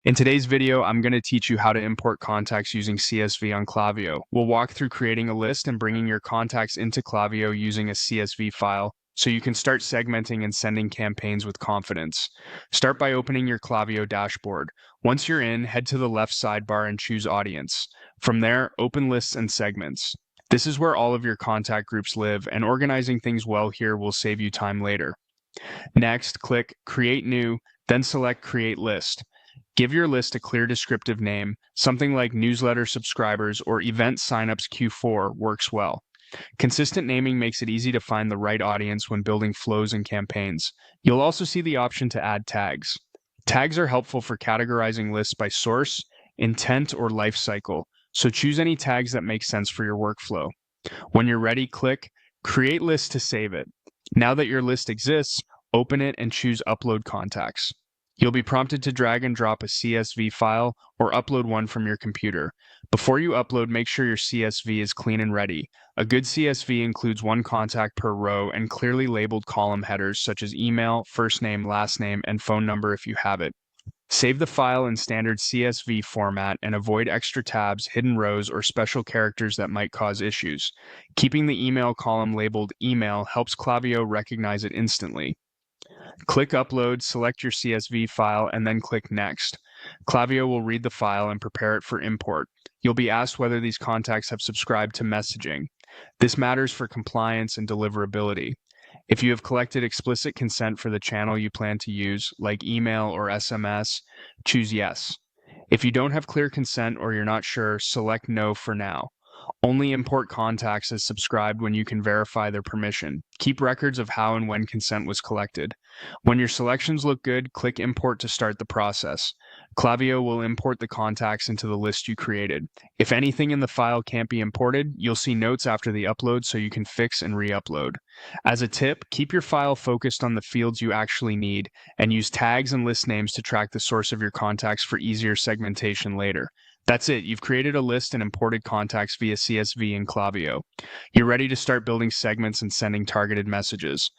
In today's video, I'm going to teach you how to import contacts using CSV on Klaviyo. We'll walk through creating a list and bringing your contacts into Klaviyo using a CSV file so you can start segmenting and sending campaigns with confidence. Start by opening your Klaviyo dashboard. Once you're in, head to the left sidebar and choose Audience. From there, open Lists and Segments. This is where all of your contact groups live, and organizing things well here will save you time later. Next, click Create New, then select Create List. Give your list a clear descriptive name. Something like newsletter subscribers or event signups Q4 works well. Consistent naming makes it easy to find the right audience when building flows and campaigns. You'll also see the option to add tags. Tags are helpful for categorizing lists by source, intent, or life cycle, so choose any tags that make sense for your workflow. When you're ready, click Create List to save it. Now that your list exists, open it and choose Upload Contacts. You'll be prompted to drag and drop a CSV file or upload one from your computer. Before you upload, make sure your CSV is clean and ready. A good CSV includes one contact per row and clearly labeled column headers such as email, first name, last name, and phone number if you have it. Save the file in standard CSV format and avoid extra tabs, hidden rows, or special characters that might cause issues. Keeping the email column labeled email helps Klaviyo recognize it instantly. Click Upload, select your CSV file, and then click Next. Klaviyo will read the file and prepare it for import. You'll be asked whether these contacts have subscribed to messaging. This matters for compliance and deliverability. If you have collected explicit consent for the channel you plan to use, like email or SMS, choose Yes. If you don't have clear consent or you're not sure, select No for now. Only import contacts as subscribed when you can verify their permission. Keep records of how and when consent was collected. When your selections look good, click Import to start the process. Klaviyo will import the contacts into the list you created. If anything in the file can't be imported, you'll see notes after the upload so you can fix and re-upload. As a tip, keep your file focused on the fields you actually need and use tags and list names to track the source of your contacts for easier segmentation later. That's it. You've created a list and imported contacts via CSV in Klaviyo. You're ready to start building segments and sending targeted messages.